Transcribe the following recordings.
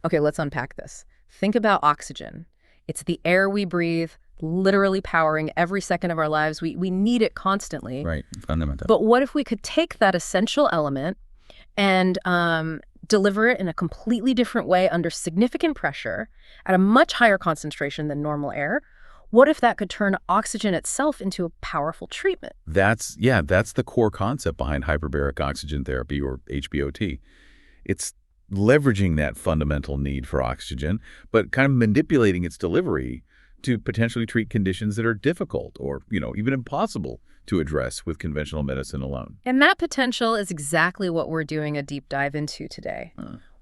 Okay, let's unpack this. Think about oxygen. It's the air we breathe, literally powering every second of our lives. We need it constantly. Right, fundamental. But what if we could take that essential element and deliver it in a completely different way under significant pressure at a much higher concentration than normal air? What if that could turn oxygen itself into a powerful treatment? That's the core concept behind hyperbaric oxygen therapy, or HBOT. It's leveraging that fundamental need for oxygen, but kind of manipulating its delivery to potentially treat conditions that are difficult or, even impossible to address with conventional medicine alone. And that potential is exactly what we're doing a deep dive into today.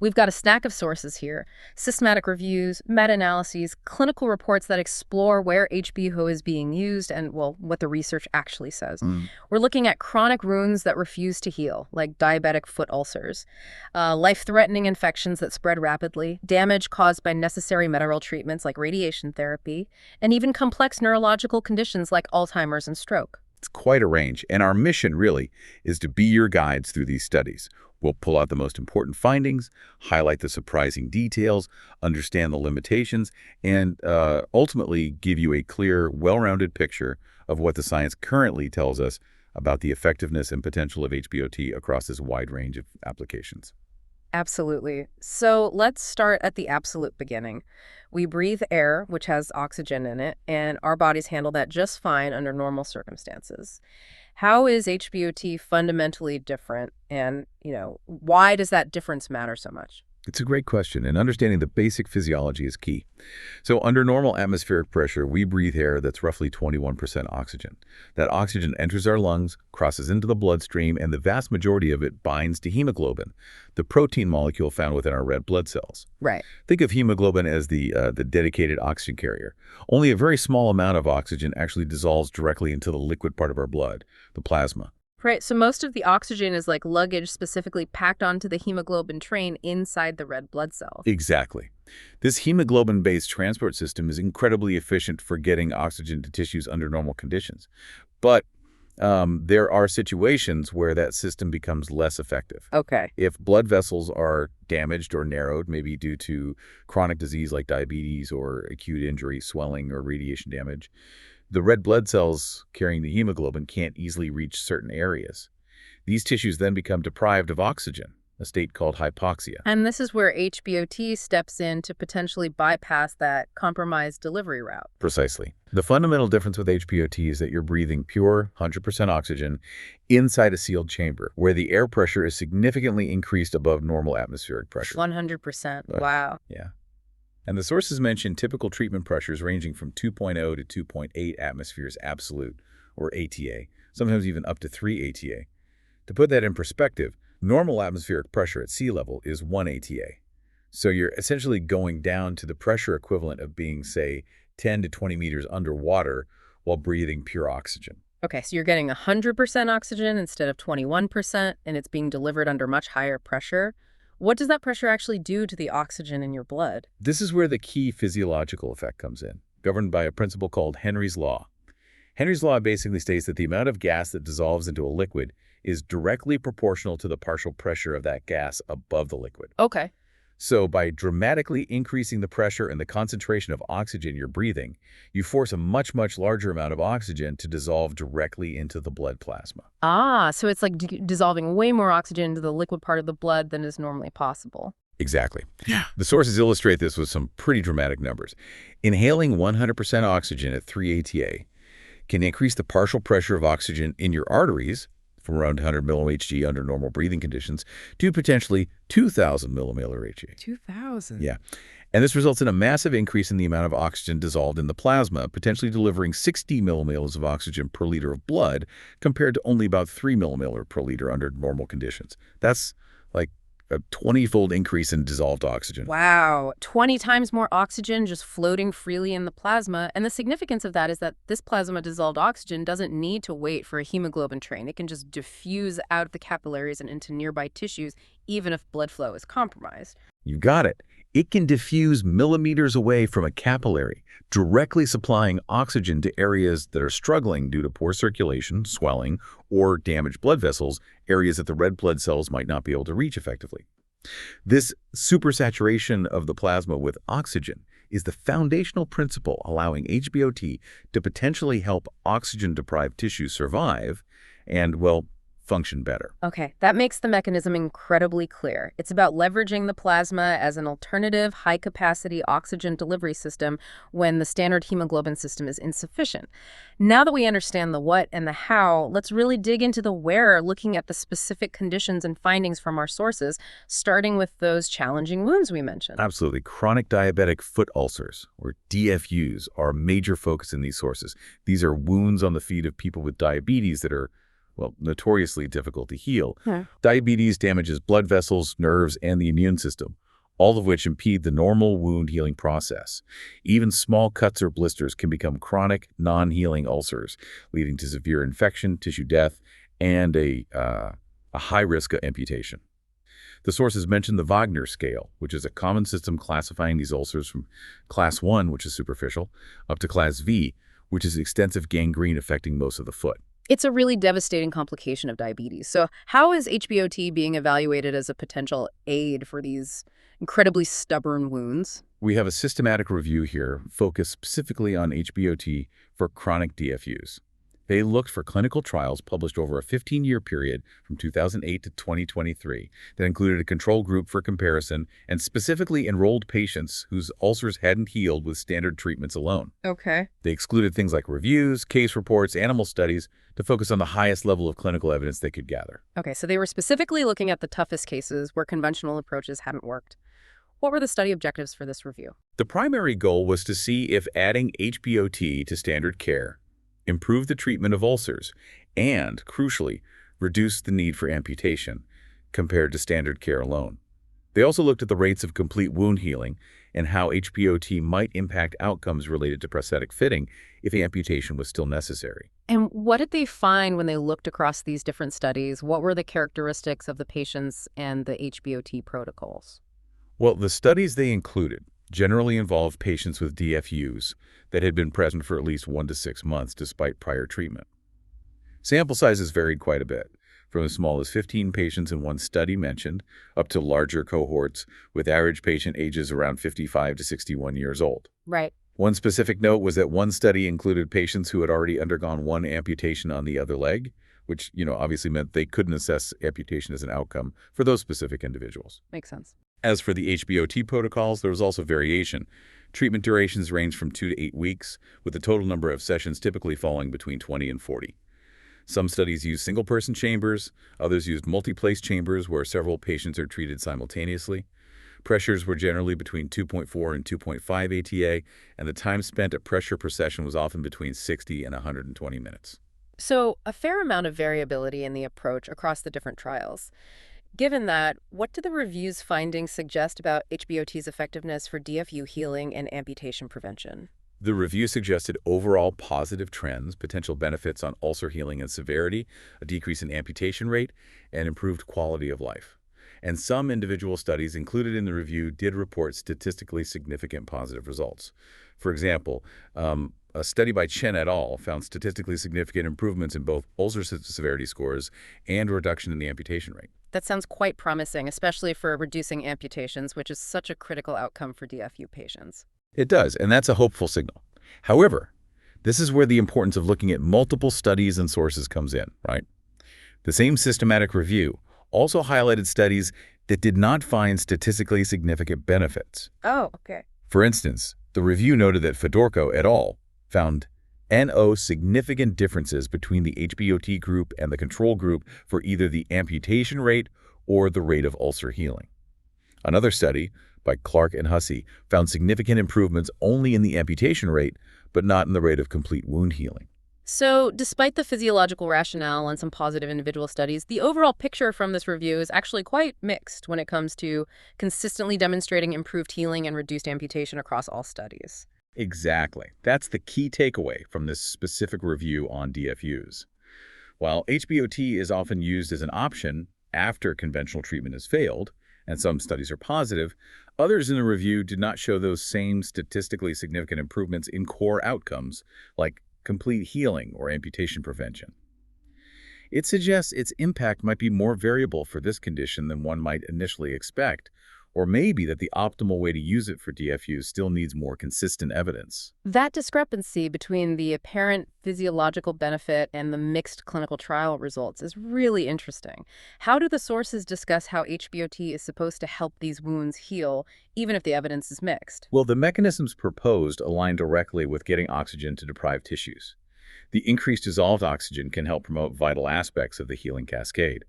We've got a stack of sources here: systematic reviews, meta-analyses, clinical reports that explore where HBO is being used and, well, what the research actually says. We're looking at chronic wounds that refuse to heal, like diabetic foot ulcers, life-threatening infections that spread rapidly, damage caused by necessary medical treatments like radiation therapy, and even complex neurological conditions like Alzheimer's and stroke. It's quite a range, and our mission really is to be your guides through these studies. We'll pull out the most important findings, highlight the surprising details, understand the limitations, and ultimately give you a clear, well-rounded picture of what the science currently tells us about the effectiveness and potential of HBOT across this wide range of applications. Absolutely. So let's start at the absolute beginning. We breathe air, which has oxygen in it, and our bodies handle that just fine under normal circumstances. How is HBOT fundamentally different, and, why does that difference matter so much? It's a great question, and understanding the basic physiology is key. So under normal atmospheric pressure, we breathe air that's roughly 21% oxygen. That oxygen enters our lungs, crosses into the bloodstream, and the vast majority of it binds to hemoglobin, the protein molecule found within our red blood cells. Right. Think of hemoglobin as the dedicated oxygen carrier. Only a very small amount of oxygen actually dissolves directly into the liquid part of our blood, the plasma. Right, so most of the oxygen is like luggage specifically packed onto the hemoglobin train inside the red blood cell. Exactly. This hemoglobin-based transport system is incredibly efficient for getting oxygen to tissues under normal conditions. But there are situations where that system becomes less effective. Okay. If blood vessels are damaged or narrowed, maybe due to chronic disease like diabetes or acute injury, swelling, or radiation damage, the red blood cells carrying the hemoglobin can't easily reach certain areas. These tissues then become deprived of oxygen, a state called hypoxia. And this is where HBOT steps in to potentially bypass that compromised delivery route. Precisely. The fundamental difference with HBOT is that you're breathing pure, 100% oxygen inside a sealed chamber, where the air pressure is significantly increased above normal atmospheric pressure. 100%. Wow. Yeah. And the sources mention typical treatment pressures ranging from 2.0 to 2.8 atmospheres absolute, or ATA, sometimes even up to 3 ATA. To put that in perspective, normal atmospheric pressure at sea level is 1 ATA. So you're essentially going down to the pressure equivalent of being, say, 10 to 20 meters underwater while breathing pure oxygen. Okay, so you're getting 100% oxygen instead of 21%, and it's being delivered under much higher pressure. What does that pressure actually do to the oxygen in your blood? This is where the key physiological effect comes in, governed by a principle called Henry's Law. Henry's Law basically states that the amount of gas that dissolves into a liquid is directly proportional to the partial pressure of that gas above the liquid. Okay. So by dramatically increasing the pressure and the concentration of oxygen you're breathing, you force a much, much larger amount of oxygen to dissolve directly into the blood plasma. Ah, so it's like dissolving way more oxygen into the liquid part of the blood than is normally possible. Exactly. Yeah. The sources illustrate this with some pretty dramatic numbers. Inhaling 100% oxygen at 3 ATA can increase the partial pressure of oxygen in your arteries from around 100 mmHg under normal breathing conditions to potentially 2,000 mmHg. 2,000? Yeah. And this results in a massive increase in the amount of oxygen dissolved in the plasma, potentially delivering 60 millimoles of oxygen per liter of blood compared to only about 3 millimolar per liter under normal conditions. That's like a 20-fold increase in dissolved oxygen. Wow, 20 times more oxygen just floating freely in the plasma. And the significance of that is that this plasma dissolved oxygen doesn't need to wait for a hemoglobin train. It can just diffuse out of the capillaries and into nearby tissues, even if blood flow is compromised. You got it. It can diffuse millimeters away from a capillary, directly supplying oxygen to areas that are struggling due to poor circulation, swelling, or damaged blood vessels, areas that the red blood cells might not be able to reach effectively. This supersaturation of the plasma with oxygen is the foundational principle allowing HBOT to potentially help oxygen-deprived tissues survive and, well, function better. Okay, that makes the mechanism incredibly clear. It's about leveraging the plasma as an alternative high-capacity oxygen delivery system when the standard hemoglobin system is insufficient. Now that we understand the what and the how, let's really dig into the where, looking at the specific conditions and findings from our sources, starting with those challenging wounds we mentioned. Absolutely. Chronic diabetic foot ulcers, or DFUs, are a major focus in these sources. These are wounds on the feet of people with diabetes that are, well, notoriously difficult to heal. Diabetes damages blood vessels, nerves, and the immune system, all of which impede the normal wound healing process. Even small cuts or blisters can become chronic, non-healing ulcers, leading to severe infection, tissue death, and a high risk of amputation. The sources mentioned the Wagner scale, which is a common system classifying these ulcers from class 1, which is superficial, up to class V, which is extensive gangrene affecting most of the foot. It's a really devastating complication of diabetes. So how is HBOT being evaluated as a potential aid for these incredibly stubborn wounds? We have a systematic review here focused specifically on HBOT for chronic DFUs. They looked for clinical trials published over a 15-year period from 2008 to 2023 that included a control group for comparison and specifically enrolled patients whose ulcers hadn't healed with standard treatments alone. Okay. They excluded things like reviews, case reports, animal studies to focus on the highest level of clinical evidence they could gather. Okay, so they were specifically looking at the toughest cases where conventional approaches hadn't worked. What were the study objectives for this review? The primary goal was to see if adding HBOT to standard care improved the treatment of ulcers and, crucially, reduced the need for amputation compared to standard care alone. They also looked at the rates of complete wound healing and how HBOT might impact outcomes related to prosthetic fitting if amputation was still necessary. And what did they find when they looked across these different studies? What were the characteristics of the patients and the HBOT protocols? Well, the studies they included generally involved patients with DFUs that had been present for at least 1 to 6 months despite prior treatment. Sample sizes varied quite a bit, from as small as 15 patients in one study mentioned, up to larger cohorts with average patient ages around 55 to 61 years old. Right. One specific note was that one study included patients who had already undergone one amputation on the other leg, which, obviously meant they couldn't assess amputation as an outcome for those specific individuals. Makes sense. As for the HBOT protocols, there was also variation. Treatment durations ranged from 2 to 8 weeks, with the total number of sessions typically falling between 20 and 40. Some studies used single-person chambers, others used multi-place chambers where several patients are treated simultaneously. Pressures were generally between 2.4 and 2.5 ATA, and the time spent at pressure per session was often between 60 and 120 minutes. So a fair amount of variability in the approach across the different trials. Given that, what do the review's findings suggest about HBOT's effectiveness for DFU healing and amputation prevention? The review suggested overall positive trends, potential benefits on ulcer healing and severity, a decrease in amputation rate, and improved quality of life. And some individual studies included in the review did report statistically significant positive results. For example, a study by Chen et al. Found statistically significant improvements in both ulcer severity scores and a reduction in the amputation rate. That sounds quite promising, especially for reducing amputations, which is such a critical outcome for DFU patients. It does, and that's a hopeful signal. However, this is where the importance of looking at multiple studies and sources comes in, right? The same systematic review also highlighted studies that did not find statistically significant benefits. Oh, okay. For instance, the review noted that Fedorko et al. Found NO significant differences between the HBOT group and the control group for either the amputation rate or the rate of ulcer healing. Another study by Clark and Hussey found significant improvements only in the amputation rate, but not in the rate of complete wound healing. So despite the physiological rationale and some positive individual studies, the overall picture from this review is actually quite mixed when it comes to consistently demonstrating improved healing and reduced amputation across all studies. Exactly. That's the key takeaway from this specific review on DFUs. While HBOT is often used as an option after conventional treatment has failed, and some studies are positive, others in the review did not show those same statistically significant improvements in core outcomes like complete healing or amputation prevention. It suggests its impact might be more variable for this condition than one might initially expect, or maybe that the optimal way to use it for DFU still needs more consistent evidence. That discrepancy between the apparent physiological benefit and the mixed clinical trial results is really interesting. How do the sources discuss how HBOT is supposed to help these wounds heal, even if the evidence is mixed? Well, the mechanisms proposed align directly with getting oxygen to deprived tissues. The increased dissolved oxygen can help promote vital aspects of the healing cascade.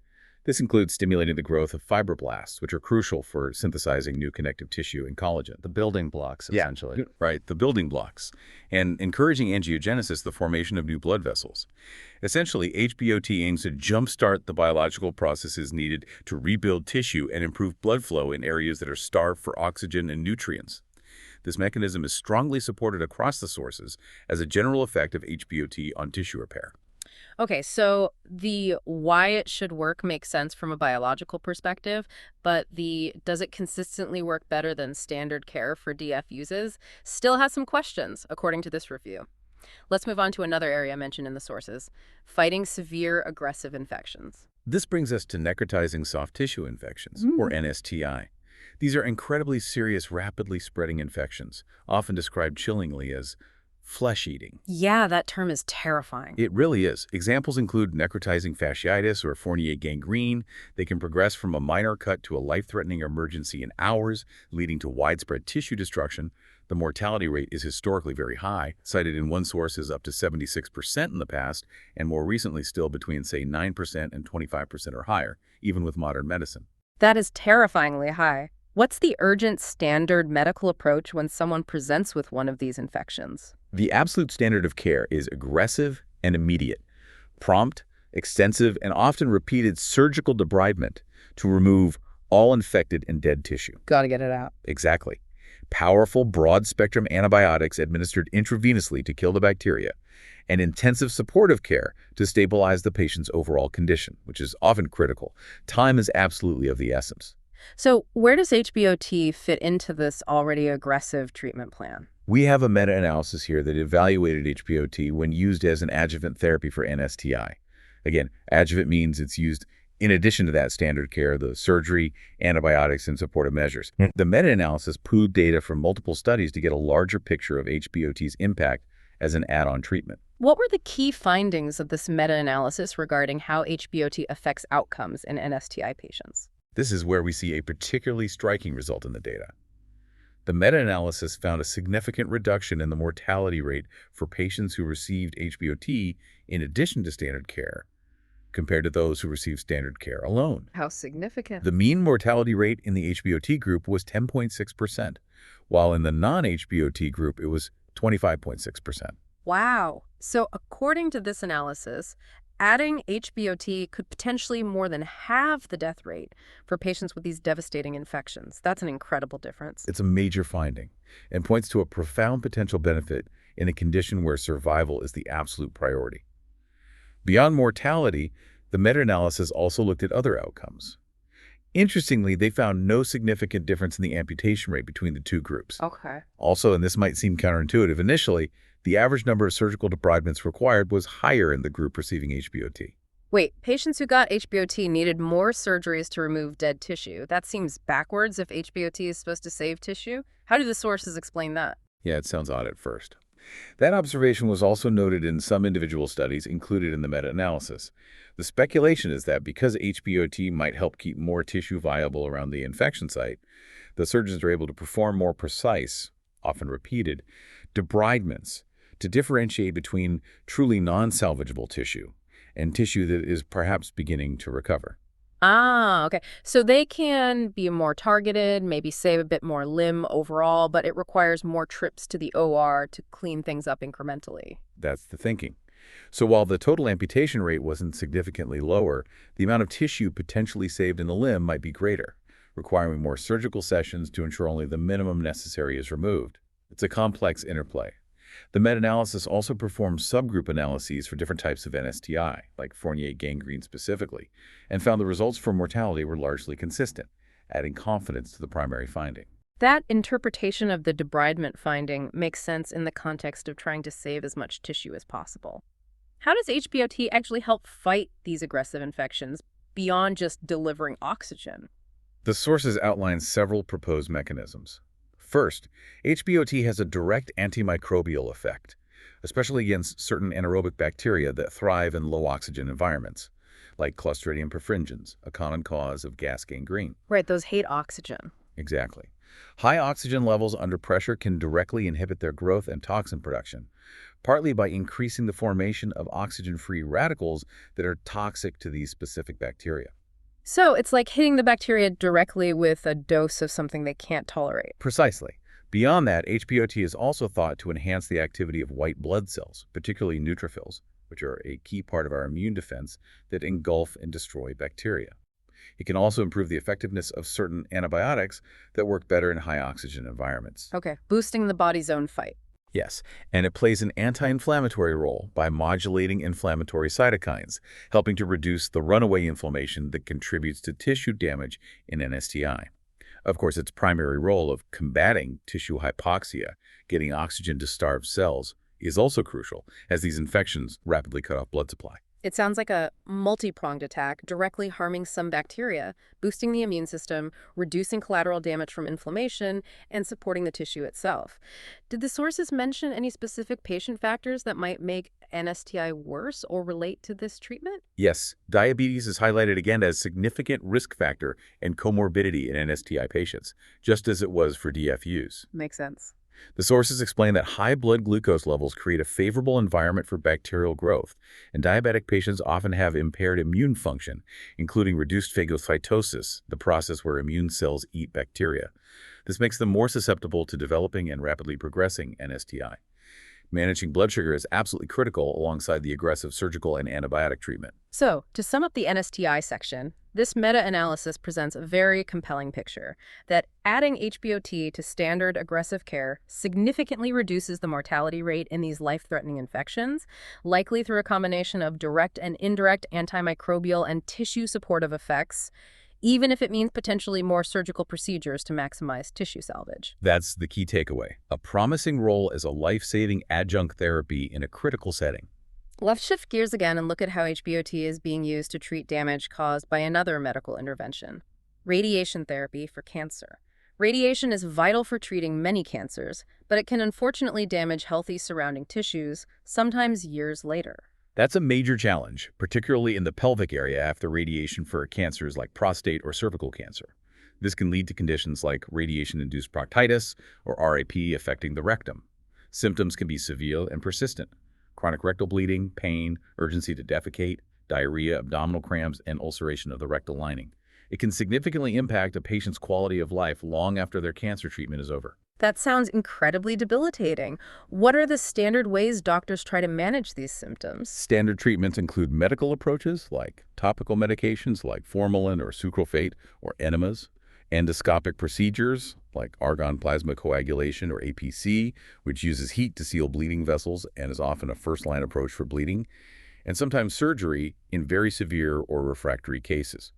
This includes stimulating the growth of fibroblasts, which are crucial for synthesizing new connective tissue and collagen. The building blocks, essentially. Right, the building blocks, and encouraging angiogenesis, the formation of new blood vessels. Essentially, HBOT aims to jumpstart the biological processes needed to rebuild tissue and improve blood flow in areas that are starved for oxygen and nutrients. This mechanism is strongly supported across the sources as a general effect of HBOT on tissue repair. Okay, so the why it should work makes sense from a biological perspective, but the does it consistently work better than standard care for DF uses still has some questions, according to this review. Let's move on to another area mentioned in the sources, fighting severe aggressive infections. This brings us to necrotizing soft tissue infections, or NSTI. These are incredibly serious, rapidly spreading infections, often described chillingly as flesh-eating. Yeah, that term is terrifying. It really is. Examples include necrotizing fasciitis or Fournier gangrene. They can progress from a minor cut to a life-threatening emergency in hours, leading to widespread tissue destruction. The mortality rate is historically very high, cited in one source as up to 76% in the past, and more recently still between, say, 9% and 25% or higher, even with modern medicine. That is terrifyingly high. What's the urgent standard medical approach when someone presents with one of these infections? The absolute standard of care is aggressive and immediate, prompt, extensive, and often repeated surgical debridement to remove all infected and dead tissue. Gotta get it out. Exactly. Powerful, broad-spectrum antibiotics administered intravenously to kill the bacteria, and intensive supportive care to stabilize the patient's overall condition, which is often critical. Time is absolutely of the essence. So where does HBOT fit into this already aggressive treatment plan? We have a meta-analysis here that evaluated HBOT when used as an adjuvant therapy for NSTI. Again, adjuvant means it's used in addition to that standard care, the surgery, antibiotics, and supportive measures. The meta-analysis pooled data from multiple studies to get a larger picture of HBOT's impact as an add-on treatment. What were the key findings of this meta-analysis regarding how HBOT affects outcomes in NSTI patients? This is where we see a particularly striking result in the data. The meta-analysis found a significant reduction in the mortality rate for patients who received HBOT in addition to standard care, compared to those who received standard care alone. How significant? The mean mortality rate in the HBOT group was 10.6%, while in the non-HBOT group it was 25.6%. Wow. So according to this analysis, adding HBOT could potentially more than halve the death rate for patients with these devastating infections. That's an incredible difference. It's a major finding and points to a profound potential benefit in a condition where survival is the absolute priority. Beyond mortality, the meta-analysis also looked at other outcomes. Interestingly, they found no significant difference in the amputation rate between the two groups. Okay. Also, and this might seem counterintuitive initially, the average number of surgical debridements required was higher in the group receiving HBOT. Wait, patients who got HBOT needed more surgeries to remove dead tissue. That seems backwards if HBOT is supposed to save tissue. How do the sources explain that? Yeah, it sounds odd at first. That observation was also noted in some individual studies included in the meta-analysis. The speculation is that because HBOT might help keep more tissue viable around the infection site, the surgeons are able to perform more precise, often repeated, debridements to differentiate between truly non-salvageable tissue and tissue that is perhaps beginning to recover. Ah, okay. So they can be more targeted, maybe save a bit more limb overall, but it requires more trips to the OR to clean things up incrementally. That's the thinking. So while the total amputation rate wasn't significantly lower, the amount of tissue potentially saved in the limb might be greater, requiring more surgical sessions to ensure only the minimum necessary is removed. It's a complex interplay. The meta-analysis also performed subgroup analyses for different types of NSTI, like Fournier gangrene specifically, and found the results for mortality were largely consistent, adding confidence to the primary finding. That interpretation of the debridement finding makes sense in the context of trying to save as much tissue as possible. How does HBOT actually help fight these aggressive infections beyond just delivering oxygen? The sources outline several proposed mechanisms. First, HBOT has a direct antimicrobial effect, especially against certain anaerobic bacteria that thrive in low-oxygen environments, like Clostridium perfringens, a common cause of gas gangrene. Right, those hate oxygen. Exactly. High oxygen levels under pressure can directly inhibit their growth and toxin production, partly by increasing the formation of oxygen-free radicals that are toxic to these specific bacteria. So it's like hitting the bacteria directly with a dose of something they can't tolerate. Precisely. Beyond that, HBOT is also thought to enhance the activity of white blood cells, particularly neutrophils, which are a key part of our immune defense that engulf and destroy bacteria. It can also improve the effectiveness of certain antibiotics that work better in high oxygen environments. Okay, boosting the body's own fight. Yes, and it plays an anti-inflammatory role by modulating inflammatory cytokines, helping to reduce the runaway inflammation that contributes to tissue damage in an STI. Of course, its primary role of combating tissue hypoxia, getting oxygen to starved cells, is also crucial, as these infections rapidly cut off blood supply. It sounds like a multi-pronged attack, directly harming some bacteria, boosting the immune system, reducing collateral damage from inflammation, and supporting the tissue itself. Did the sources mention any specific patient factors that might make an STI worse or relate to this treatment? Yes, diabetes is highlighted again as significant risk factor and comorbidity in NSTI patients, just as it was for DFUs. Makes sense. The sources explain that high blood glucose levels create a favorable environment for bacterial growth, and diabetic patients often have impaired immune function, including reduced phagocytosis, the process where immune cells eat bacteria. This makes them more susceptible to developing and rapidly progressing NSTI. Managing blood sugar is absolutely critical alongside the aggressive surgical and antibiotic treatment. So, to sum up the NSTI section, this meta-analysis presents a very compelling picture that adding HBOT to standard aggressive care significantly reduces the mortality rate in these life-threatening infections, likely through a combination of direct and indirect antimicrobial and tissue-supportive effects, even if it means potentially more surgical procedures to maximize tissue salvage. That's the key takeaway, a promising role as a life-saving adjunct therapy in a critical setting. Let's shift gears again and look at how HBOT is being used to treat damage caused by another medical intervention, radiation therapy for cancer. Radiation is vital for treating many cancers, but it can unfortunately damage healthy surrounding tissues, sometimes years later. That's a major challenge, particularly in the pelvic area after radiation for cancers like prostate or cervical cancer. This can lead to conditions like radiation-induced proctitis or RAP affecting the rectum. Symptoms can be severe and persistent. Chronic rectal bleeding, pain, urgency to defecate, diarrhea, abdominal cramps, and ulceration of the rectal lining. It can significantly impact a patient's quality of life long after their cancer treatment is over. That sounds incredibly debilitating. What are the standard ways doctors try to manage these symptoms? Standard treatments include medical approaches like topical medications like formalin or sucralfate or enemas, endoscopic procedures like argon plasma coagulation or APC, which uses heat to seal bleeding vessels and is often a first-line approach for bleeding, and sometimes surgery in very severe or refractory cases.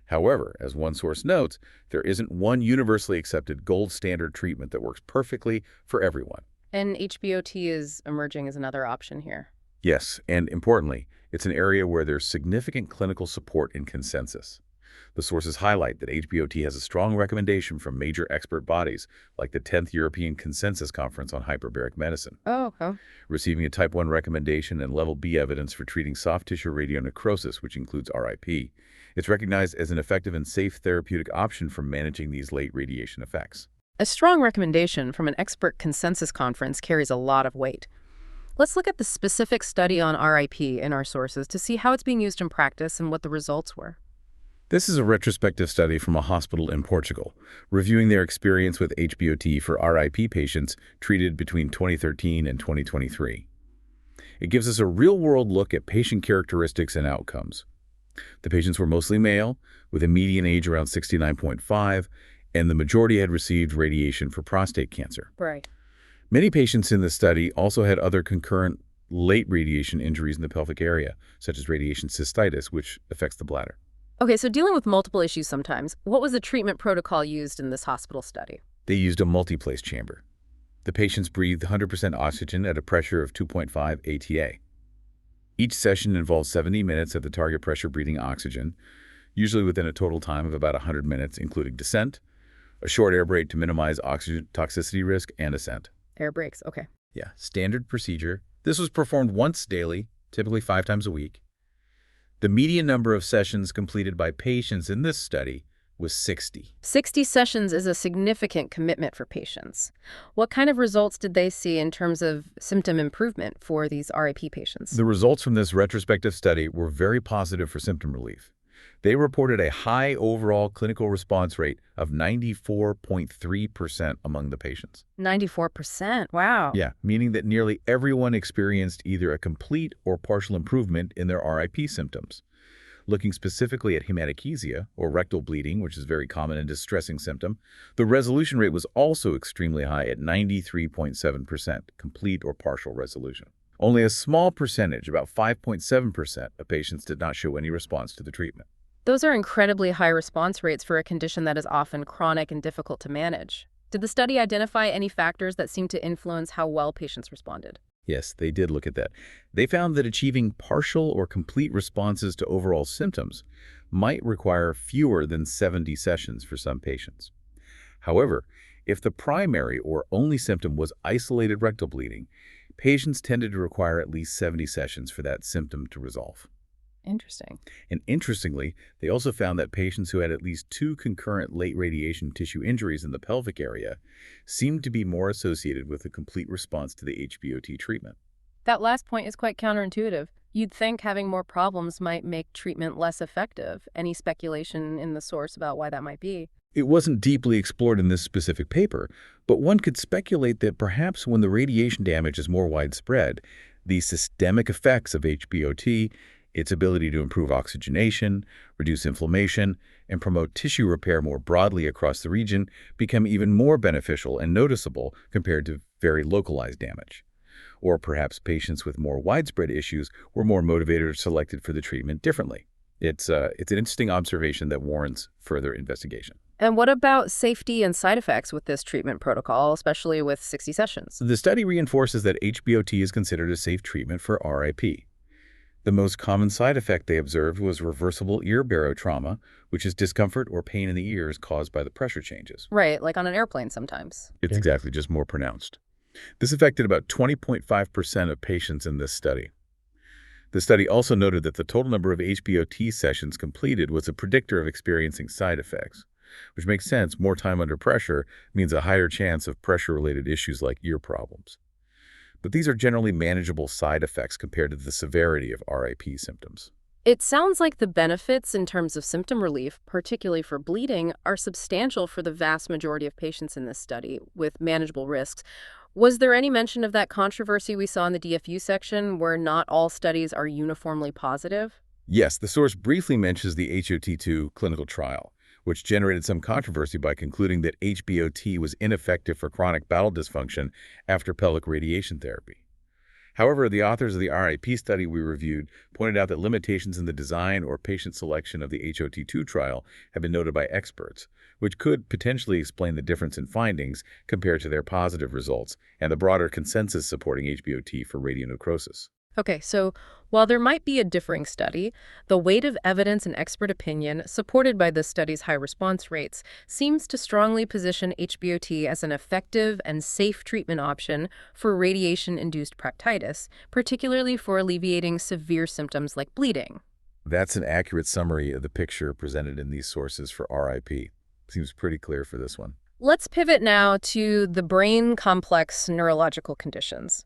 However, as one source notes, there isn't one universally accepted gold standard treatment that works perfectly for everyone. And HBOT is emerging as another option here. Yes, and importantly, it's an area where there's significant clinical support and consensus. The sources highlight that HBOT has a strong recommendation from major expert bodies like the 10th European Consensus Conference on Hyperbaric Medicine. Oh, okay. Receiving a Type 1 recommendation and Level B evidence for treating soft tissue radionecrosis, which includes RIP. It's recognized as an effective and safe therapeutic option for managing these late radiation effects. A strong recommendation from an expert consensus conference carries a lot of weight. Let's look at the specific study on RIP in our sources to see how it's being used in practice and what the results were. This is a retrospective study from a hospital in Portugal, reviewing their experience with HBOT for RIP patients treated between 2013 and 2023. It gives us a real-world look at patient characteristics and outcomes. The patients were mostly male, with a median age around 69.5, and the majority had received radiation for prostate cancer. Right. Many patients in the study also had other concurrent late radiation injuries in the pelvic area, such as radiation cystitis, which affects the bladder. Okay, so dealing with multiple issues sometimes, what was the treatment protocol used in this hospital study? They used a multiplace chamber. The patients breathed 100% oxygen at a pressure of 2.5 ATA. Each session involves 70 minutes at the target pressure breathing oxygen, usually within a total time of about 100 minutes, including descent, a short air break to minimize oxygen toxicity risk, and ascent. Air breaks, okay. Yeah, standard procedure. This was performed once daily, typically 5 times a week. The median number of sessions completed by patients in this study was 60. 60 sessions is a significant commitment for patients. What kind of results did they see in terms of symptom improvement for these RIP patients? The results from this retrospective study were very positive for symptom relief. They reported a high overall clinical response rate of 94.3% among the patients. 94%, wow. Yeah, meaning that nearly everyone experienced either a complete or partial improvement in their RIP symptoms. Looking specifically at hematochezia, or rectal bleeding, which is a very common and distressing symptom, the resolution rate was also extremely high at 93.7%, complete or partial resolution. Only a small percentage, about 5.7%, of patients did not show any response to the treatment. Those are incredibly high response rates for a condition that is often chronic and difficult to manage. Did the study identify any factors that seem to influence how well patients responded? Yes, they did look at that. They found that achieving partial or complete responses to overall symptoms might require fewer than 70 sessions for some patients. However, if the primary or only symptom was isolated rectal bleeding, patients tended to require at least 70 sessions for that symptom to resolve. Interesting. And interestingly, they also found that patients who had at least 2 concurrent late radiation tissue injuries in the pelvic area seemed to be more associated with a complete response to the HBOT treatment. That last point is quite counterintuitive. You'd think having more problems might make treatment less effective. Any speculation in the source about why that might be? It wasn't deeply explored in this specific paper, but one could speculate that perhaps when the radiation damage is more widespread, the systemic effects of HBOT, its ability to improve oxygenation, reduce inflammation, and promote tissue repair more broadly across the region become even more beneficial and noticeable compared to very localized damage. Or perhaps patients with more widespread issues were more motivated or selected for the treatment differently. It's an interesting observation that warrants further investigation. And what about safety and side effects with this treatment protocol, especially with 60 sessions? The study reinforces that HBOT is considered a safe treatment for RIP. The most common side effect they observed was reversible ear barotrauma, which is discomfort or pain in the ears caused by the pressure changes. Right, like on an airplane sometimes. It's exactly, just more pronounced. This affected about 20.5% of patients in this study. The study also noted that the total number of HBOT sessions completed was a predictor of experiencing side effects, which makes sense. More time under pressure means a higher chance of pressure-related issues like ear problems. But these are generally manageable side effects compared to the severity of RIP symptoms. It sounds like the benefits in terms of symptom relief, particularly for bleeding, are substantial for the vast majority of patients in this study with manageable risks. Was there any mention of that controversy we saw in the DFU section where not all studies are uniformly positive? Yes, the source briefly mentions the HOT2 clinical trial, which generated some controversy by concluding that HBOT was ineffective for chronic bowel dysfunction after pelvic radiation therapy. However, the authors of the RIP study we reviewed pointed out that limitations in the design or patient selection of the HOT2 trial have been noted by experts, which could potentially explain the difference in findings compared to their positive results and the broader consensus supporting HBOT for radionecrosis. Okay, so while there might be a differing study, the weight of evidence and expert opinion supported by this study's high response rates seems to strongly position HBOT as an effective and safe treatment option for radiation-induced proctitis, particularly for alleviating severe symptoms like bleeding. That's an accurate summary of the picture presented in these sources for RIP. Seems pretty clear for this one. Let's pivot now to the brain-complex neurological conditions.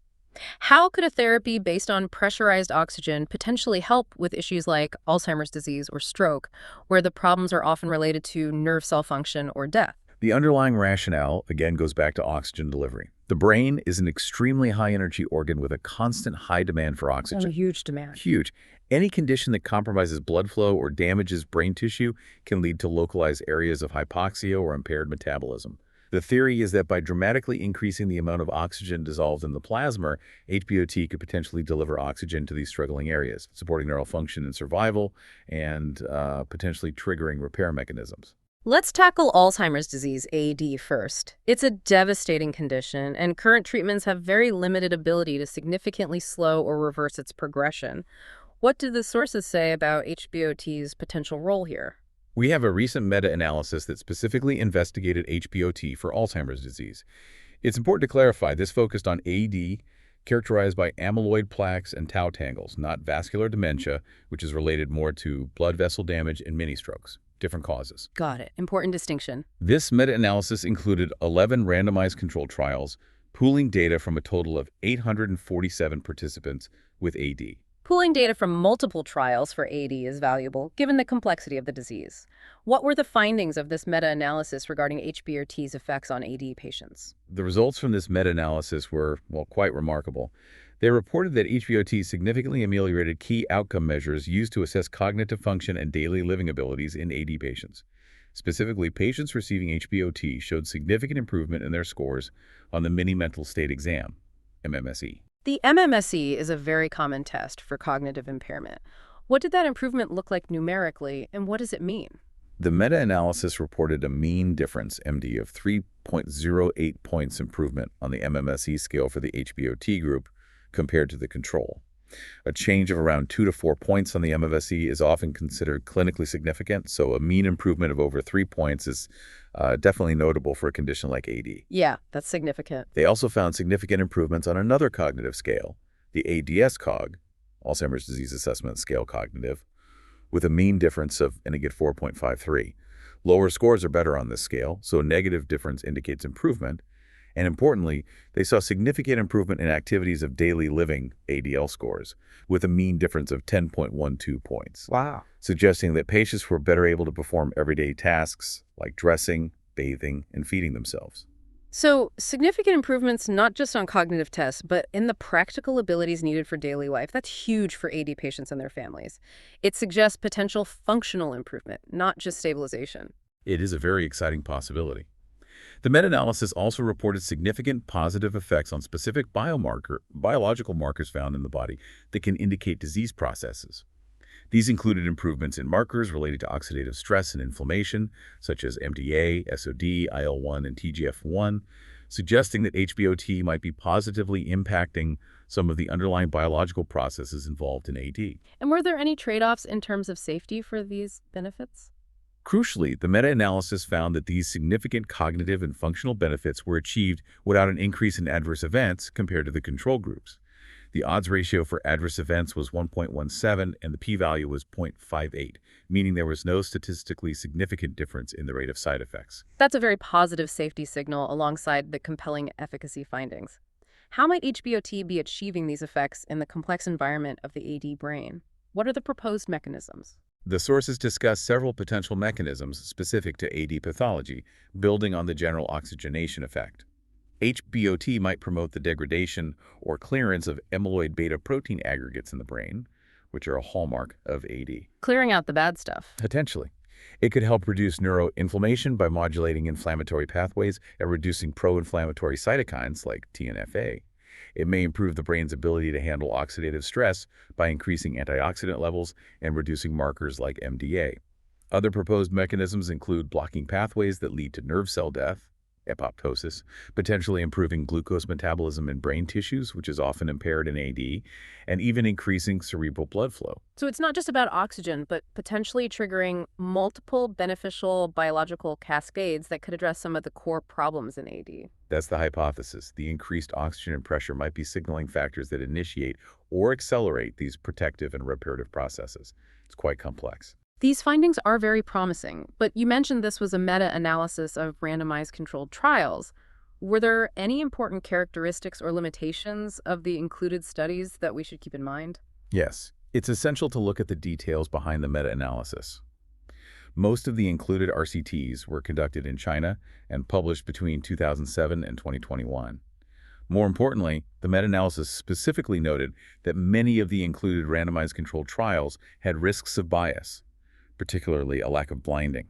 How could a therapy based on pressurized oxygen potentially help with issues like Alzheimer's disease or stroke, where the problems are often related to nerve cell function or death? The underlying rationale, again, goes back to oxygen delivery. The brain is an extremely high-energy organ with a constant high demand for oxygen. A huge demand. Huge. Any condition that compromises blood flow or damages brain tissue can lead to localized areas of hypoxia or impaired metabolism. The theory is that by dramatically increasing the amount of oxygen dissolved in the plasma, HBOT could potentially deliver oxygen to these struggling areas, supporting neural function and survival, and potentially triggering repair mechanisms. Let's tackle Alzheimer's disease, AD, first. It's a devastating condition, and current treatments have very limited ability to significantly slow or reverse its progression. What do the sources say about HBOT's potential role here? We have a recent meta-analysis that specifically investigated HBOT for Alzheimer's disease. It's important to clarify this focused on AD, characterized by amyloid plaques and tau tangles, not vascular dementia, which is related more to blood vessel damage and mini-strokes. Different causes. Got it. Important distinction. This meta-analysis included 11 randomized controlled trials, pooling data from a total of 847 participants with AD. Pooling data from multiple trials for AD is valuable, given the complexity of the disease. What were the findings of this meta-analysis regarding HBOT's effects on AD patients? The results from this meta-analysis were, well, quite remarkable. They reported that HBOT significantly ameliorated key outcome measures used to assess cognitive function and daily living abilities in AD patients. Specifically, patients receiving HBOT showed significant improvement in their scores on the Mini-Mental State Exam, MMSE. The MMSE is a very common test for cognitive impairment. What did that improvement look like numerically, and what does it mean? The meta-analysis reported a mean difference, MD, of 3.08 points improvement on the MMSE scale for the HBOT group compared to the control. A change of around 2 to 4 points on the MMSE is often considered clinically significant, so a mean improvement of over 3 points is definitely notable for a condition like AD. Yeah, that's significant. They also found significant improvements on another cognitive scale, the ADS-COG, Alzheimer's Disease Assessment Scale Cognitive, with a mean difference of, and again, 4.53. Lower scores are better on this scale, so a negative difference indicates improvement. And importantly, they saw significant improvement in activities of daily living ADL scores, with a mean difference of 10.12 points. Wow. Suggesting that patients were better able to perform everyday tasks like dressing, bathing, and feeding themselves. So, significant improvements not just on cognitive tests, but in the practical abilities needed for daily life. That's huge for AD patients and their families. It suggests potential functional improvement, not just stabilization. It is a very exciting possibility. The meta-analysis also reported significant positive effects on specific biological markers found in the body that can indicate disease processes. These included improvements in markers related to oxidative stress and inflammation, such as MDA, SOD, IL-1, and TGF-1, suggesting that HBOT might be positively impacting some of the underlying biological processes involved in AD. And were there any trade-offs in terms of safety for these benefits? Crucially, the meta-analysis found that these significant cognitive and functional benefits were achieved without an increase in adverse events compared to the control groups. The odds ratio for adverse events was 1.17 and the p-value was 0.58, meaning there was no statistically significant difference in the rate of side effects. That's a very positive safety signal alongside the compelling efficacy findings. How might HBOT be achieving these effects in the complex environment of the AD brain? What are the proposed mechanisms? The sources discuss several potential mechanisms specific to AD pathology, building on the general oxygenation effect. HBOT might promote the degradation or clearance of amyloid beta protein aggregates in the brain, which are a hallmark of AD. Clearing out the bad stuff. Potentially. It could help reduce neuroinflammation by modulating inflammatory pathways and reducing pro-inflammatory cytokines like TNF-A. It may improve the brain's ability to handle oxidative stress by increasing antioxidant levels and reducing markers like MDA. Other proposed mechanisms include blocking pathways that lead to nerve cell death, apoptosis, potentially improving glucose metabolism in brain tissues, which is often impaired in AD, and even increasing cerebral blood flow. So it's not just about oxygen, but potentially triggering multiple beneficial biological cascades that could address some of the core problems in AD. That's the hypothesis. The increased oxygen and pressure might be signaling factors that initiate or accelerate these protective and reparative processes. It's quite complex. These findings are very promising, but you mentioned this was a meta-analysis of randomized controlled trials. Were there any important characteristics or limitations of the included studies that we should keep in mind? Yes, it's essential to look at the details behind the meta-analysis. Most of the included RCTs were conducted in China and published between 2007 and 2021. More importantly, the meta-analysis specifically noted that many of the included randomized controlled trials had risks of bias, particularly a lack of blinding.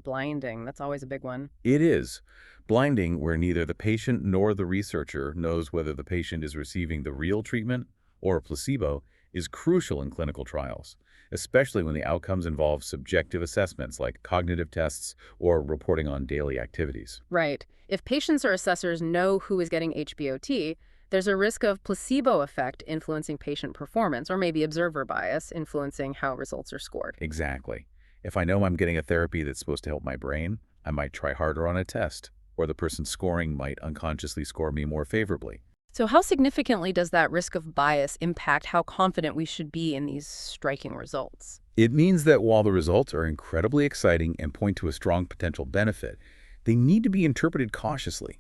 Blinding. That's always a big one. It is. Blinding, where neither the patient nor the researcher knows whether the patient is receiving the real treatment or a placebo, is crucial in clinical trials. especially when the outcomes involve subjective assessments like cognitive tests or reporting on daily activities. Right. If patients or assessors know who is getting HBOT, there's a risk of placebo effect influencing patient performance, or maybe observer bias influencing how results are scored. Exactly. If I know I'm getting a therapy that's supposed to help my brain, I might try harder on a test, or the person scoring might unconsciously score me more favorably. So how significantly does that risk of bias impact how confident we should be in these striking results? It means that while the results are incredibly exciting and point to a strong potential benefit, they need to be interpreted cautiously.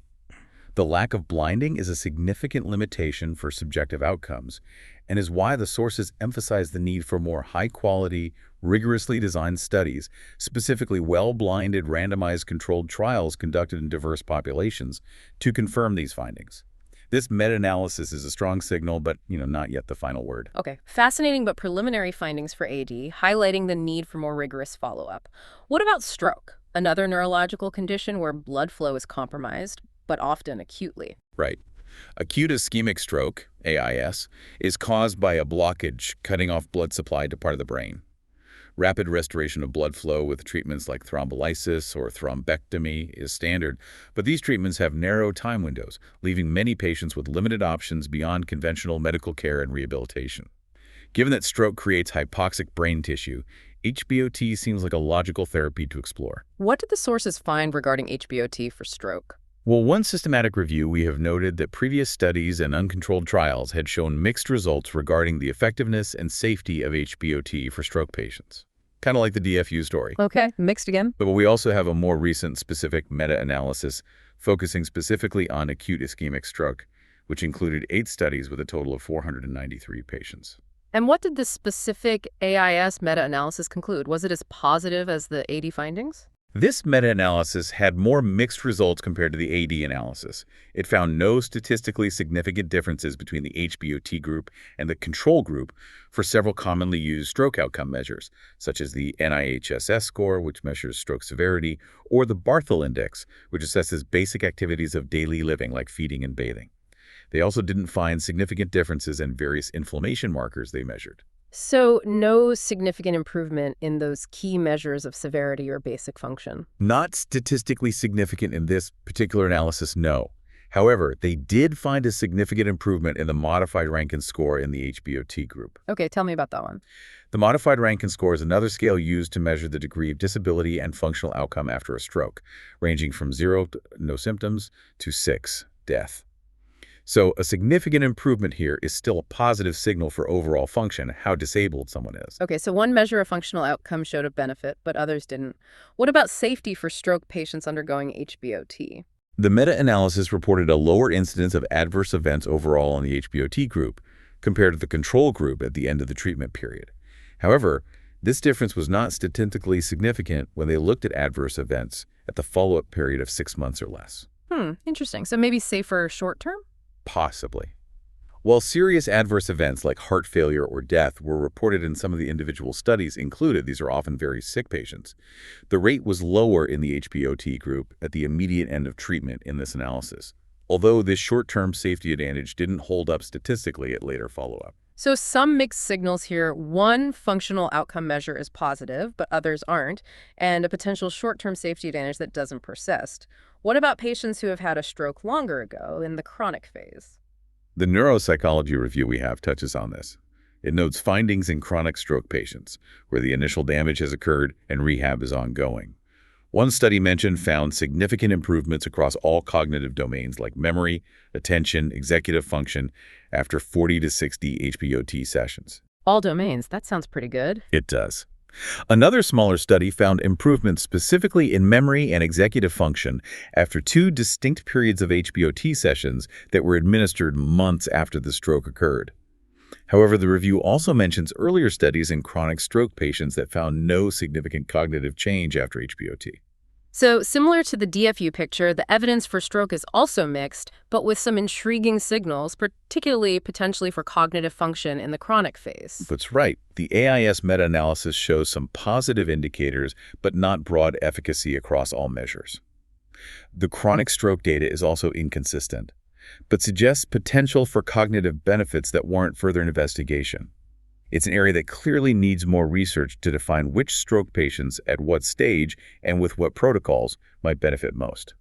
The lack of blinding is a significant limitation for subjective outcomes and is why the sources emphasize the need for more high-quality, rigorously designed studies, specifically well-blinded randomized controlled trials conducted in diverse populations, to confirm these findings. This meta-analysis is a strong signal, but not yet the final word. Okay, fascinating but preliminary findings for AD, highlighting the need for more rigorous follow-up. What about stroke, another neurological condition where blood flow is compromised, but often acutely? Right. Acute ischemic stroke, AIS, is caused by a blockage cutting off blood supply to part of the brain. Rapid restoration of blood flow with treatments like thrombolysis or thrombectomy is standard, but these treatments have narrow time windows, leaving many patients with limited options beyond conventional medical care and rehabilitation. Given that stroke creates hypoxic brain tissue, HBOT seems like a logical therapy to explore. What did the sources find regarding HBOT for stroke? Well, one systematic review, we have noted that previous studies and uncontrolled trials had shown mixed results regarding the effectiveness and safety of HBOT for stroke patients. Kind of like the DFU story. Okay, mixed again. But we also have a more recent specific meta-analysis focusing specifically on acute ischemic stroke, which included 8 studies with a total of 493 patients. And what did the specific AIS meta-analysis conclude? Was it as positive as the AD findings? This meta-analysis had more mixed results compared to the AD analysis. It found no statistically significant differences between the HBOT group and the control group for several commonly used stroke outcome measures, such as the NIHSS score, which measures stroke severity, or the Barthel Index, which assesses basic activities of daily living like feeding and bathing. They also didn't find significant differences in various inflammation markers they measured. So no significant improvement in those key measures of severity or basic function? Not statistically significant in this particular analysis, no. However, they did find a significant improvement in the modified Rankin score in the HBOT group. Okay, tell me about that one. The modified Rankin score is another scale used to measure the degree of disability and functional outcome after a stroke, ranging from 0, no symptoms, to 6, death. So a significant improvement here is still a positive signal for overall function, how disabled someone is. Okay, so one measure of functional outcome showed a benefit, but others didn't. What about safety for stroke patients undergoing HBOT? The meta-analysis reported a lower incidence of adverse events overall in the HBOT group compared to the control group at the end of the treatment period. However, this difference was not statistically significant when they looked at adverse events at the follow-up period of 6 months or less. Interesting. So maybe safer short-term? Possibly. While serious adverse events like heart failure or death were reported in some of the individual studies included, these are often very sick patients, the rate was lower in the HBOT group at the immediate end of treatment in this analysis, although this short-term safety advantage didn't hold up statistically at later follow-up. So some mixed signals here. One functional outcome measure is positive, but others aren't, and a potential short-term safety advantage that doesn't persist. What about patients who have had a stroke longer ago in the chronic phase? The neuropsychology review we have touches on this. It notes findings in chronic stroke patients, where the initial damage has occurred and rehab is ongoing. One study mentioned found significant improvements across all cognitive domains like memory, attention, executive function after 40 to 60 HBOT sessions. All domains. That sounds pretty good. It does. Another smaller study found improvements specifically in memory and executive function after 2 distinct periods of HBOT sessions that were administered months after the stroke occurred. However, the review also mentions earlier studies in chronic stroke patients that found no significant cognitive change after HBOT. So similar to the DFU picture, the evidence for stroke is also mixed, but with some intriguing signals, particularly potentially for cognitive function in the chronic phase. That's right. The AIS meta-analysis shows some positive indicators, but not broad efficacy across all measures. The chronic stroke data is also inconsistent, but suggests potential for cognitive benefits that warrant further investigation. It's an area that clearly needs more research to define which stroke patients at what stage and with what protocols might benefit most.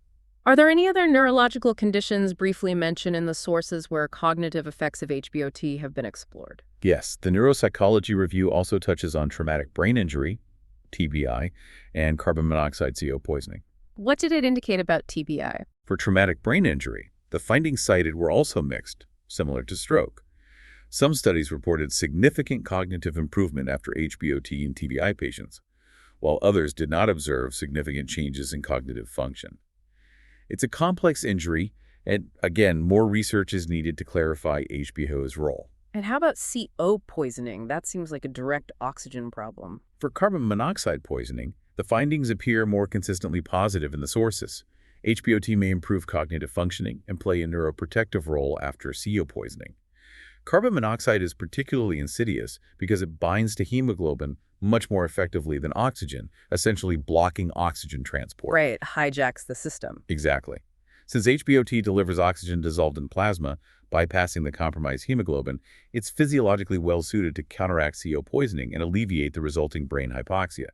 Are there any other neurological conditions briefly mentioned in the sources where cognitive effects of HBOT have been explored? Yes, the neuropsychology review also touches on traumatic brain injury, TBI, and carbon monoxide CO poisoning. What did it indicate about TBI? For traumatic brain injury, the findings cited were also mixed, similar to stroke. Some studies reported significant cognitive improvement after HBOT in TBI patients, while others did not observe significant changes in cognitive function. It's a complex injury, and again, more research is needed to clarify HBO's role. And how about CO poisoning? That seems like a direct oxygen problem. For carbon monoxide poisoning, the findings appear more consistently positive in the sources. HBOT may improve cognitive functioning and play a neuroprotective role after CO poisoning. Carbon monoxide is particularly insidious because it binds to hemoglobin much more effectively than oxygen, essentially blocking oxygen transport. Right, hijacks the system. Exactly. Since HBOT delivers oxygen dissolved in plasma, bypassing the compromised hemoglobin, it's physiologically well-suited to counteract CO poisoning and alleviate the resulting brain hypoxia.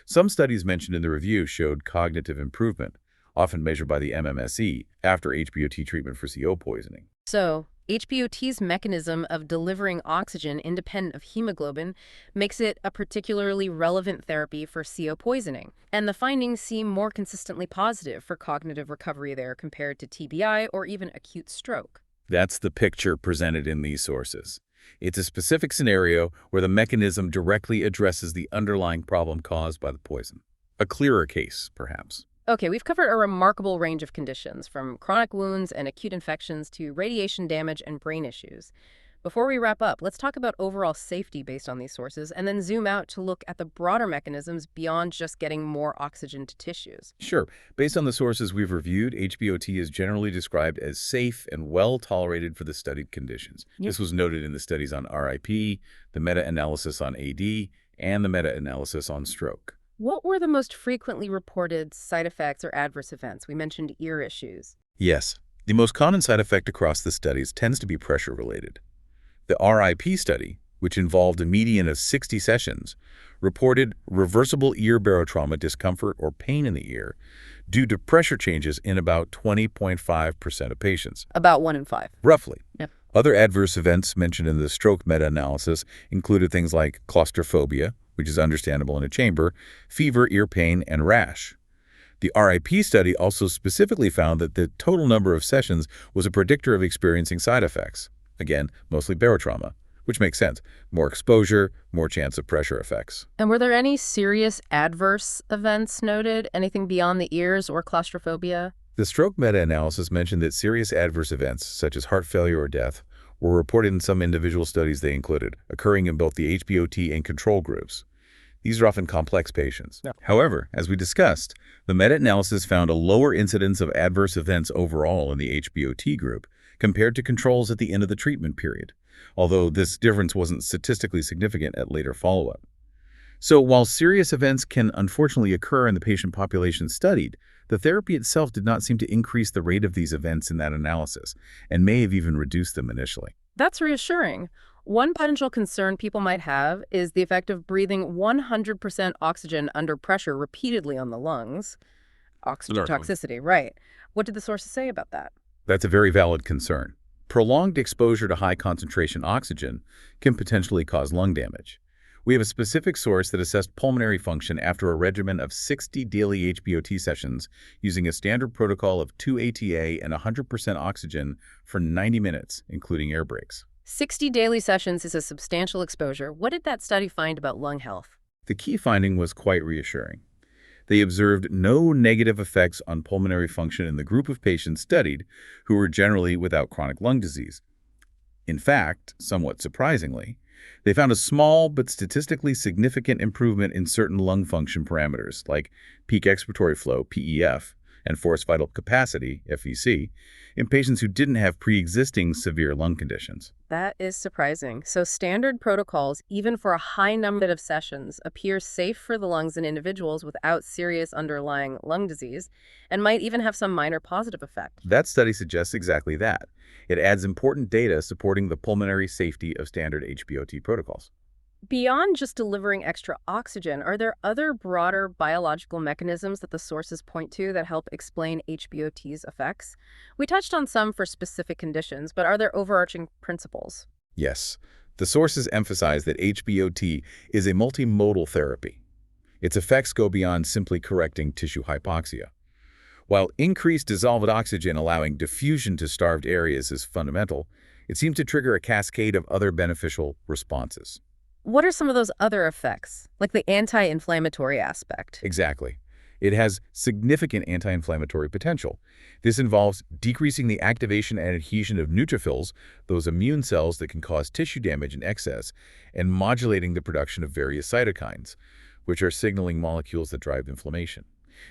Some studies mentioned in the review showed cognitive improvement, often measured by the MMSE, after HBOT treatment for CO poisoning. So, HBOT's mechanism of delivering oxygen independent of hemoglobin makes it a particularly relevant therapy for CO poisoning. And the findings seem more consistently positive for cognitive recovery there compared to TBI or even acute stroke. That's the picture presented in these sources. It's a specific scenario where the mechanism directly addresses the underlying problem caused by the poison. A clearer case, perhaps. Okay, we've covered a remarkable range of conditions, from chronic wounds and acute infections to radiation damage and brain issues. Before we wrap up, let's talk about overall safety based on these sources, and then zoom out to look at the broader mechanisms beyond just getting more oxygen to tissues. Sure. Based on the sources we've reviewed, HBOT is generally described as safe and well-tolerated for the studied conditions. Yep. This was noted in the studies on RIP, the meta-analysis on AD, and the meta-analysis on stroke. What were the most frequently reported side effects or adverse events? We mentioned ear issues. Yes. The most common side effect across the studies tends to be pressure-related. The RIP study, which involved a median of 60 sessions, reported reversible ear barotrauma discomfort or pain in the ear due to pressure changes in about 20.5% of patients. About 1 in 5. Roughly. Yep. Other adverse events mentioned in the stroke meta-analysis included things like claustrophobia, which is understandable in a chamber, fever, ear pain, and rash. The RIP study also specifically found that the total number of sessions was a predictor of experiencing side effects. Again, mostly barotrauma, which makes sense. More exposure, more chance of pressure effects. And were there any serious adverse events noted? Anything beyond the ears or claustrophobia? The stroke meta-analysis mentioned that serious adverse events, such as heart failure or death, were reported in some individual studies they included, occurring in both the HBOT and control groups. These are often complex patients. Yeah. However, as we discussed, the meta-analysis found a lower incidence of adverse events overall in the HBOT group compared to controls at the end of the treatment period, although this difference wasn't statistically significant at later follow-up. So while serious events can unfortunately occur in the patient population studied, the therapy itself did not seem to increase the rate of these events in that analysis, and may have even reduced them initially. That's reassuring. One potential concern people might have is the effect of breathing 100% oxygen under pressure repeatedly on the lungs. Oxygen toxicity, right. What did the sources say about that? That's a very valid concern. Prolonged exposure to high-concentration oxygen can potentially cause lung damage. We have a specific source that assessed pulmonary function after a regimen of 60 daily HBOT sessions using a standard protocol of 2 ATA and 100% oxygen for 90 minutes, including air breaks. 60 daily sessions is a substantial exposure. What did that study find about lung health? The key finding was quite reassuring. They observed no negative effects on pulmonary function in the group of patients studied who were generally without chronic lung disease. In fact, somewhat surprisingly, they found a small but statistically significant improvement in certain lung function parameters like peak expiratory flow, PEF, and forced vital capacity, FVC, in patients who didn't have pre-existing severe lung conditions. That is surprising. So standard protocols, even for a high number of sessions, appear safe for the lungs in individuals without serious underlying lung disease and might even have some minor positive effect. That study suggests exactly that. It adds important data supporting the pulmonary safety of standard HBOT protocols. Beyond just delivering extra oxygen, are there other broader biological mechanisms that the sources point to that help explain HBOT's effects? We touched on some for specific conditions, but are there overarching principles? Yes, the sources emphasize that HBOT is a multimodal therapy. Its effects go beyond simply correcting tissue hypoxia. While increased dissolved oxygen allowing diffusion to starved areas is fundamental, it seems to trigger a cascade of other beneficial responses. What are some of those other effects, like the anti-inflammatory aspect? Exactly. It has significant anti-inflammatory potential. This involves decreasing the activation and adhesion of neutrophils, those immune cells that can cause tissue damage in excess, and modulating the production of various cytokines, which are signaling molecules that drive inflammation.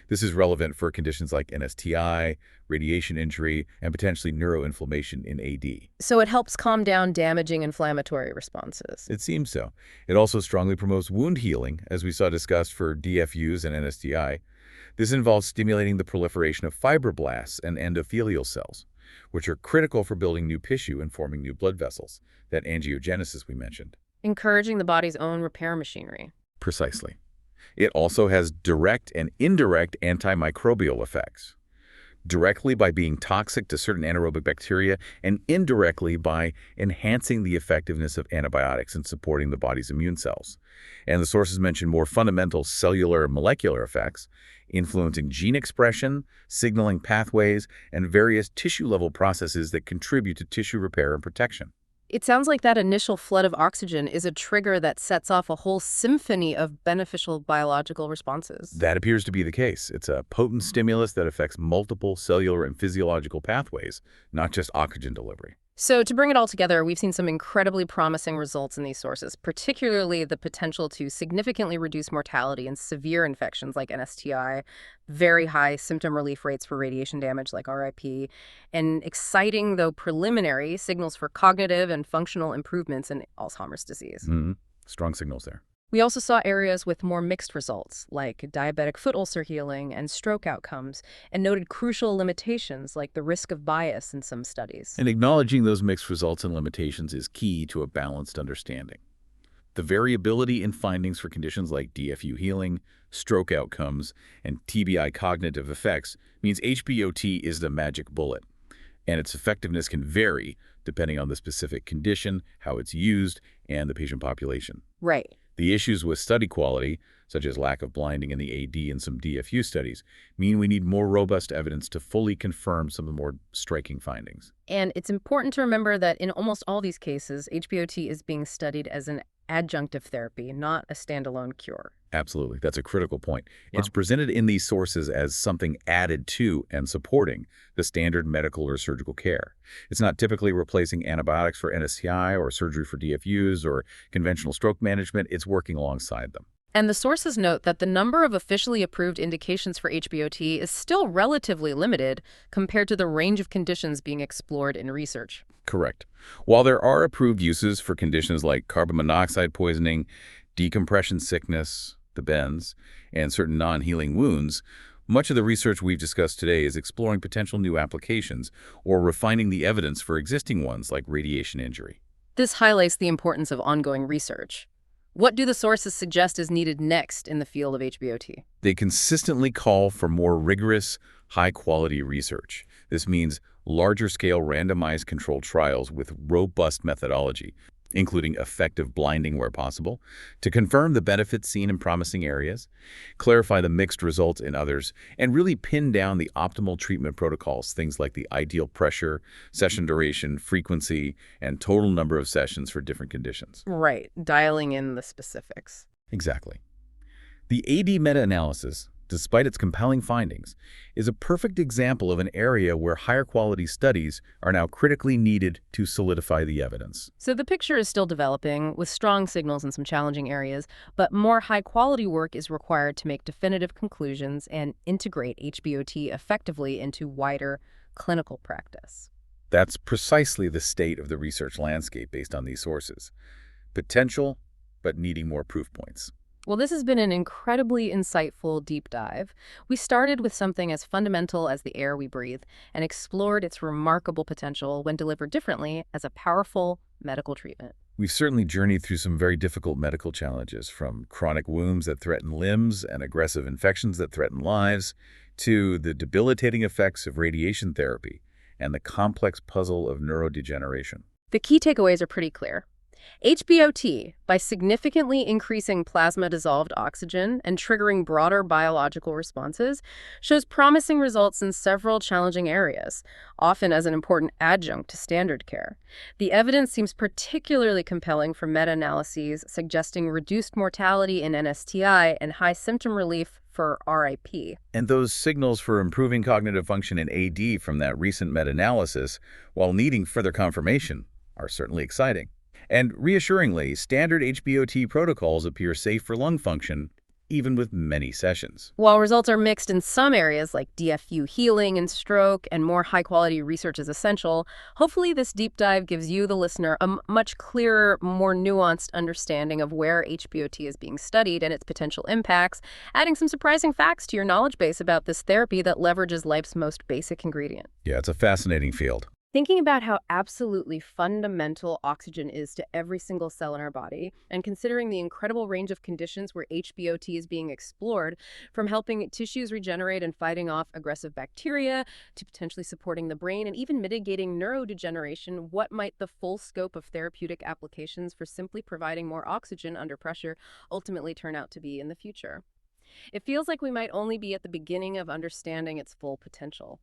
This is relevant for conditions like NSTI, radiation injury, and potentially neuroinflammation in AD. So it helps calm down damaging inflammatory responses. It seems so. It also strongly promotes wound healing, as we saw discussed for DFUs and NSTI. This involves stimulating the proliferation of fibroblasts and endothelial cells, which are critical for building new tissue and forming new blood vessels, that angiogenesis we mentioned. Encouraging the body's own repair machinery. Precisely. It also has direct and indirect antimicrobial effects, directly by being toxic to certain anaerobic bacteria and indirectly by enhancing the effectiveness of antibiotics and supporting the body's immune cells. And the sources mention more fundamental cellular and molecular effects, influencing gene expression, signaling pathways, and various tissue-level processes that contribute to tissue repair and protection. It sounds like that initial flood of oxygen is a trigger that sets off a whole symphony of beneficial biological responses. That appears to be the case. It's a potent stimulus that affects multiple cellular and physiological pathways, not just oxygen delivery. So to bring it all together, we've seen some incredibly promising results in these sources, particularly the potential to significantly reduce mortality in severe infections like NSTI, very high symptom relief rates for radiation damage like RIP, and exciting, though preliminary, signals for cognitive and functional improvements in Alzheimer's disease. Strong signals there. We also saw areas with more mixed results, like diabetic foot ulcer healing and stroke outcomes, and noted crucial limitations like the risk of bias in some studies. And acknowledging those mixed results and limitations is key to a balanced understanding. The variability in findings for conditions like DFU healing, stroke outcomes, and TBI cognitive effects means HBOT is the magic bullet, and its effectiveness can vary depending on the specific condition, how it's used, and the patient population. Right. The issues with study quality, such as lack of blinding in the AD and some DFU studies, mean we need more robust evidence to fully confirm some of the more striking findings. And it's important to remember that in almost all these cases, HBOT is being studied as an adjunctive therapy, not a standalone cure. Absolutely. That's a critical point. Wow. It's presented in these sources as something added to and supporting the standard medical or surgical care. It's not typically replacing antibiotics for NSTI or surgery for DFUs or conventional stroke management. It's working alongside them. And the sources note that the number of officially approved indications for HBOT is still relatively limited compared to the range of conditions being explored in research. Correct. While there are approved uses for conditions like carbon monoxide poisoning, decompression sickness, the bends, and certain non-healing wounds, much of the research we've discussed today is exploring potential new applications or refining the evidence for existing ones like radiation injury. This highlights the importance of ongoing research. What do the sources suggest is needed next in the field of HBOT? They consistently call for more rigorous, high-quality research. This means larger-scale randomized controlled trials with robust methodology, including effective blinding where possible, to confirm the benefits seen in promising areas, clarify the mixed results in others, and really pin down the optimal treatment protocols, things like the ideal pressure, session duration, frequency, and total number of sessions for different conditions. Right, dialing in the specifics. Exactly. The AD meta-analysis, despite its compelling findings, is a perfect example of an area where higher quality studies are now critically needed to solidify the evidence. So the picture is still developing, with strong signals in some challenging areas, but more high-quality work is required to make definitive conclusions and integrate HBOT effectively into wider clinical practice. That's precisely the state of the research landscape based on these sources. Potential, but needing more proof points. Well, this has been an incredibly insightful deep dive. We started with something as fundamental as the air we breathe and explored its remarkable potential when delivered differently as a powerful medical treatment. We've certainly journeyed through some very difficult medical challenges, from chronic wounds that threaten limbs and aggressive infections that threaten lives, to the debilitating effects of radiation therapy and the complex puzzle of neurodegeneration. The key takeaways are pretty clear. HBOT, by significantly increasing plasma-dissolved oxygen and triggering broader biological responses, shows promising results in several challenging areas, often as an important adjunct to standard care. The evidence seems particularly compelling for meta-analyses suggesting reduced mortality in NSTI and high symptom relief for RIP. And those signals for improving cognitive function in AD from that recent meta-analysis, while needing further confirmation, are certainly exciting. And reassuringly, standard HBOT protocols appear safe for lung function, even with many sessions. While results are mixed in some areas like DFU healing and stroke, and more high-quality research is essential, hopefully this deep dive gives you, the listener, a much clearer, more nuanced understanding of where HBOT is being studied and its potential impacts, adding some surprising facts to your knowledge base about this therapy that leverages life's most basic ingredient. Yeah, it's a fascinating field. Thinking about how absolutely fundamental oxygen is to every single cell in our body, and considering the incredible range of conditions where HBOT is being explored, from helping tissues regenerate and fighting off aggressive bacteria, to potentially supporting the brain and even mitigating neurodegeneration, what might the full scope of therapeutic applications for simply providing more oxygen under pressure ultimately turn out to be in the future? It feels like we might only be at the beginning of understanding its full potential.